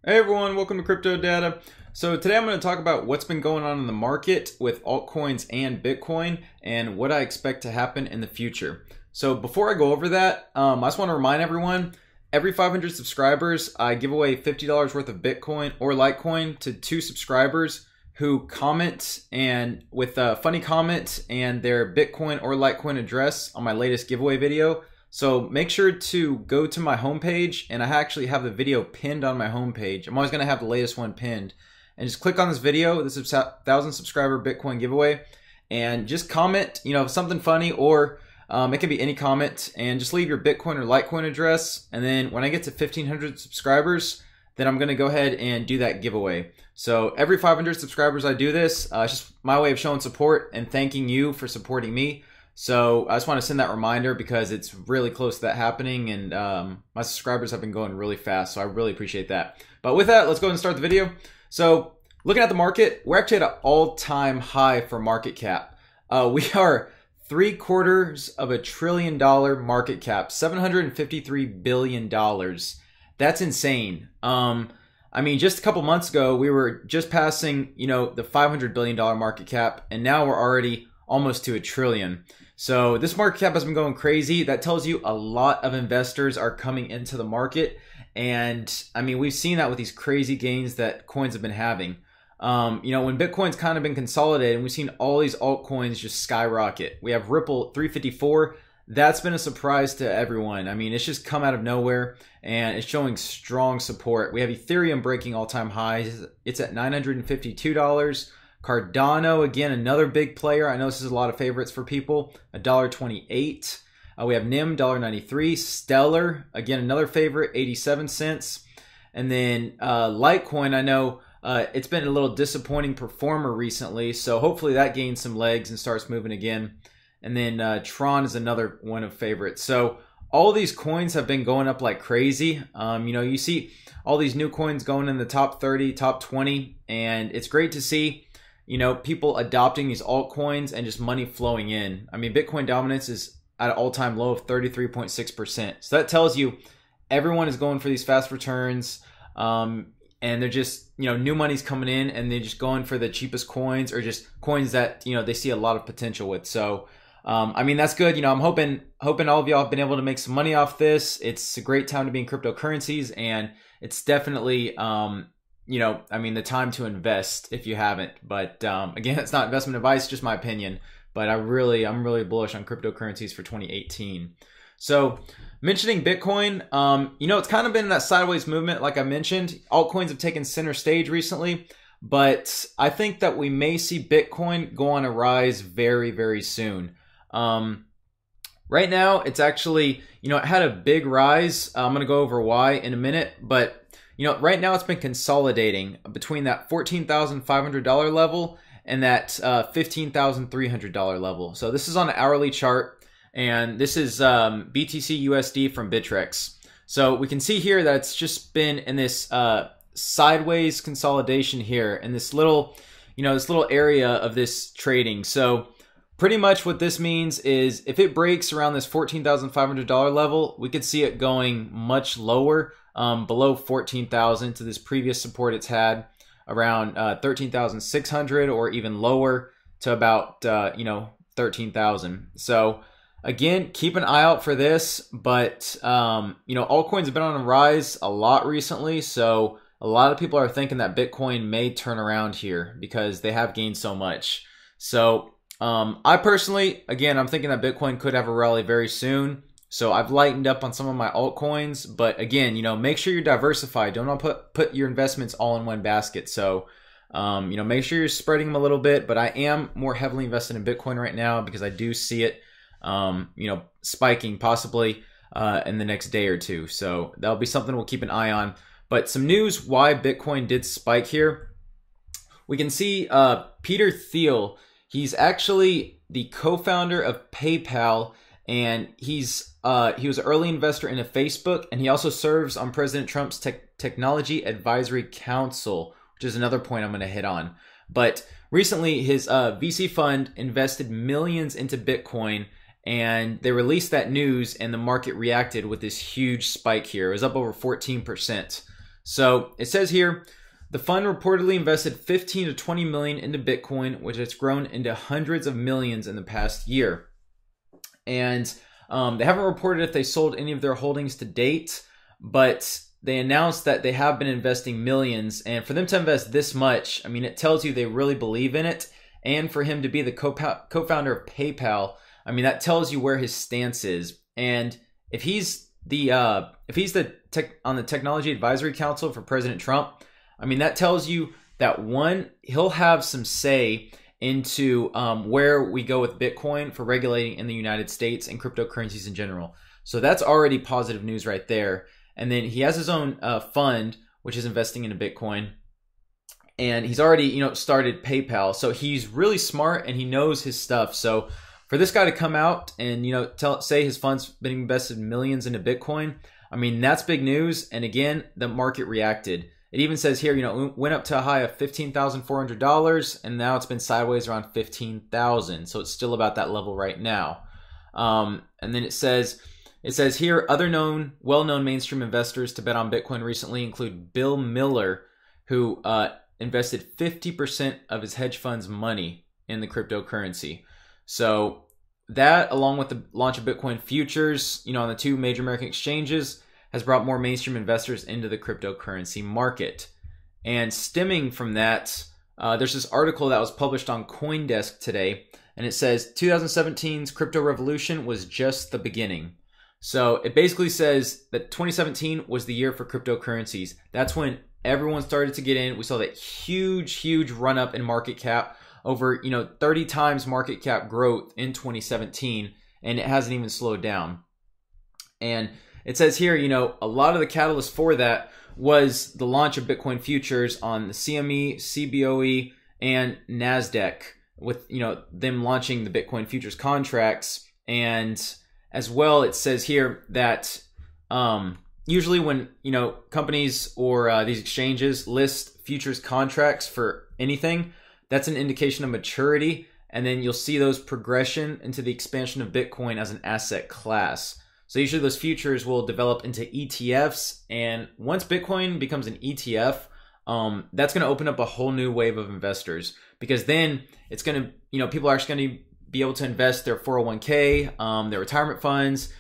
Hey everyone, welcome to Crypto Data. So today I'm going to talk about what's been going on in the market with altcoins and Bitcoin and what I expect to happen in the future. So before I go over that, I just want to remind everyone, every 500 subscribers, I give away $50 worth of Bitcoin or Litecoin to 2 subscribers who comment and with a funny comment and their Bitcoin or Litecoin address on my latest giveaway video. So make sure to go to my homepage, and I actually have the video pinned on my homepage. I'm always going to have the latest one pinned. And just click on this video. This is a 1,000 subscriber Bitcoin giveaway. And just comment, something funny, or it can be any comment. And just leave your Bitcoin or Litecoin address. And then when I get to 1,500 subscribers, then I'm going to go ahead and do that giveaway. So every 500 subscribers I do this. It's just my way of showing support and thanking you for supporting me. So I just want to send that reminder because it's really close to that happening, and my subscribers have been going really fast, so I really appreciate that. But with that, let's go ahead and start the video. So looking at the market, we're actually at an all-time high for market cap. We are $750 billion market cap, $753 billion. That's insane. I mean, just a couple months ago, we were just passing, the $500 billion market cap, and now we're already almost to $1 trillion. So this market cap has been going crazy. That tells you a lot of investors are coming into the market. And I mean, we've seen that with these crazy gains that coins have been having. When Bitcoin's kind of been consolidated, and we've seen all these altcoins just skyrocket. We have Ripple 354. That's been a surprise to everyone. I mean, it's just come out of nowhere and it's showing strong support. We have Ethereum breaking all-time highs. It's at $952. Cardano, again, another big player. I know this is a lot of favorites for people. $1.28. We have NIM, $1.93. Stellar, again, another favorite, 87 cents. And then Litecoin, I know it's been a little disappointing performer recently, so hopefully that gains some legs and starts moving again. And then Tron is another one of favorites. So all these coins have been going up like crazy. You see all these new coins going in the top 30, top 20, and it's great to see people adopting these altcoins and just money flowing in. I mean, Bitcoin dominance is at an all-time low of 33.6%. So that tells you everyone is going for these fast returns, and they're just, new money's coming in and they're just going for the cheapest coins or just coins that, they see a lot of potential with. So, I mean, that's good. I'm hoping all of y'all have been able to make some money off this. It's a great time to be in cryptocurrencies, and it's definitely, the time to invest if you haven't. But again, it's not investment advice, just my opinion. But I'm really bullish on cryptocurrencies for 2018. So mentioning Bitcoin, it's kind of been that sideways movement, like I mentioned. Altcoins have taken center stage recently, but I think that we may see Bitcoin go on a rise very, very soon. Right now, it's actually, it had a big rise. I'm going to go over why in a minute, but right now it's been consolidating between that $14,500 level and that $15,300 level. So this is on an hourly chart, and this is BTC USD from Bittrex. So we can see here that it's just been in this sideways consolidation here in this little, this little area of this trading. So pretty much what this means is if it breaks around this $14,500 level, we could see it going much lower, below 14,000 to this previous support it's had around 13,600, or even lower to about 13,000. So again, keep an eye out for this. But altcoins have been on a rise a lot recently, so a lot of people are thinking that Bitcoin may turn around here because they have gained so much. So I personally, again, I'm thinking that Bitcoin could have a rally very soon. So I've lightened up on some of my altcoins, but again, make sure you're diversified. Don't put your investments all in one basket. So, make sure you're spreading them a little bit, but I am more heavily invested in Bitcoin right now because I do see it, spiking possibly in the next day or two. So that'll be something we'll keep an eye on. But some news why Bitcoin did spike here. We can see Peter Thiel. He's actually the co-founder of PayPal, and he was an early investor into Facebook, and he also serves on President Trump's Technology Advisory Council, which is another point I'm going to hit on. But recently, his VC fund invested millions into Bitcoin, and they released that news, and the market reacted with this huge spike here. It was up over 14%. So it says here, the fund reportedly invested 15 to 20 million into Bitcoin, which has grown into hundreds of millions in the past year. And they haven't reported if they sold any of their holdings to date, but they announced that they have been investing millions. And for them to invest this much, I mean, it tells you they really believe in it. And for him to be the co-founder of PayPal, I mean, that tells you where his stance is. And if he's on the Technology Advisory Council for President Trump, I mean, that tells you that one, he'll have some say into where we go with Bitcoin for regulating in the United States and cryptocurrencies in general. So that's already positive news right there. And then he has his own fund, which is investing into Bitcoin. And he's already, started PayPal. So he's really smart and he knows his stuff. So for this guy to come out and, say his fund's been invested millions into Bitcoin, I mean, that's big news. And again, the market reacted. It even says here, it went up to a high of $15,400 and now it's been sideways around $15,000. So it's still about that level right now. And then it says here, other well-known mainstream investors to bet on Bitcoin recently include Bill Miller, who invested 50% of his hedge fund's money in the cryptocurrency. So that, along with the launch of Bitcoin futures, on the two major American exchanges, has brought more mainstream investors into the cryptocurrency market. And stemming from that, there's this article that was published on CoinDesk today, and it says 2017's crypto revolution was just the beginning. So it basically says that 2017 was the year for cryptocurrencies. That's when everyone started to get in. We saw that huge run up in market cap, over 30 times market cap growth in 2017, and it hasn't even slowed down. And it says here, a lot of the catalyst for that was the launch of Bitcoin futures on the CME, CBOE, and NASDAQ, with them launching the Bitcoin futures contracts. And as well, it says here that usually when companies or these exchanges list futures contracts for anything, that's an indication of maturity, and then you'll see those progression into the expansion of Bitcoin as an asset class. So usually those futures will develop into ETFs, and once Bitcoin becomes an ETF, that's going to open up a whole new wave of investors, because then it's going to, people are actually going to be able to invest their 401k, their retirement funds,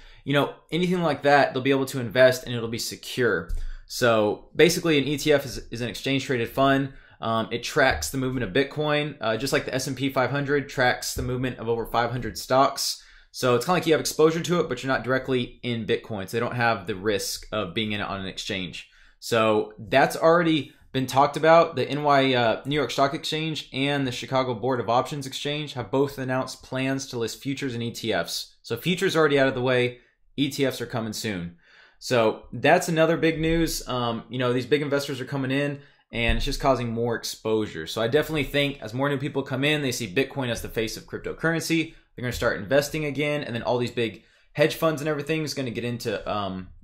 anything like that. They'll be able to invest and it'll be secure. So basically an ETF is an exchange traded fund. It tracks the movement of Bitcoin, just like the S&P 500 tracks the movement of over 500 stocks. So it's kind of like you have exposure to it, but you're not directly in Bitcoin. So they don't have the risk of being in it on an exchange. So that's already been talked about. The New York Stock Exchange and the Chicago Board of Options Exchange have both announced plans to list futures and ETFs. So futures are already out of the way. ETFs are coming soon. So that's another big news. These big investors are coming in, and it's just causing more exposure. So I definitely think as more new people come in, they see Bitcoin as the face of cryptocurrency. They're going to start investing again, and then all these big hedge funds and everything is going to get into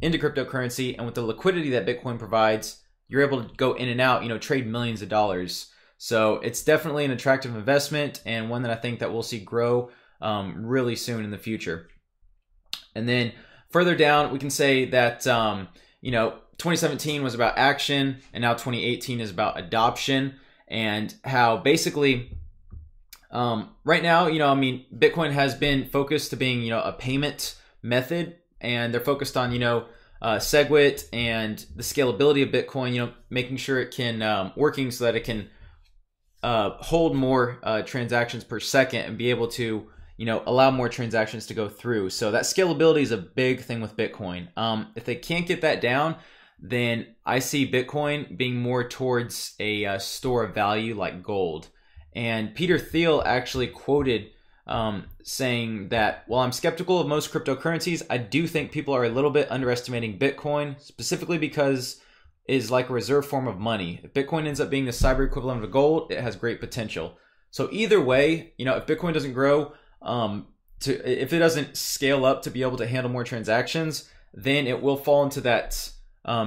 cryptocurrency. And with the liquidity that Bitcoin provides, you're able to go in and out, trade millions of dollars. So it's definitely an attractive investment, and one that I think that we'll see grow really soon in the future. And then further down, we can say that 2017 was about action, and now 2018 is about adoption, and how basically right now, Bitcoin has been focused to being, a payment method, and they're focused on, SegWit and the scalability of Bitcoin, making sure it can, working so that it can hold more transactions per second and be able to, allow more transactions to go through. So that scalability is a big thing with Bitcoin. If they can't get that down, then I see Bitcoin being more towards a store of value like gold. And Peter Thiel actually quoted saying that, while I'm skeptical of most cryptocurrencies, I do think people are a little bit underestimating Bitcoin, specifically because it is like a reserve form of money. If Bitcoin ends up being the cyber equivalent of gold, it has great potential. So either way, if Bitcoin doesn't grow, if it doesn't scale up to be able to handle more transactions, then it will fall into that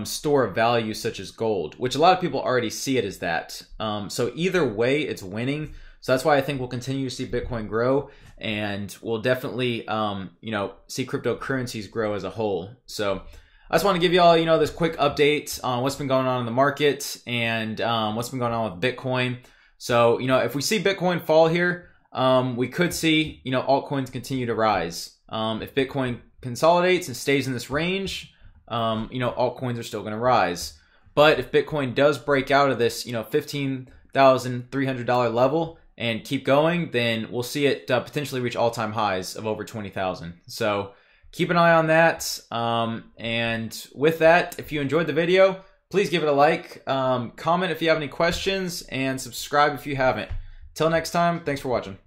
store of value such as gold, which a lot of people already see it as that. So either way, it's winning. So that's why I think we'll continue to see Bitcoin grow, and we'll definitely, see cryptocurrencies grow as a whole. So I just want to give you all, this quick update on what's been going on in the market and what's been going on with Bitcoin. So, if we see Bitcoin fall here, we could see, altcoins continue to rise. If Bitcoin consolidates and stays in this range, altcoins are still going to rise. But if Bitcoin does break out of this, $15,300 level and keep going, then we'll see it potentially reach all-time highs of over 20,000. So keep an eye on that. And with that, if you enjoyed the video, please give it a like, comment if you have any questions, and subscribe if you haven't. Till next time, thanks for watching.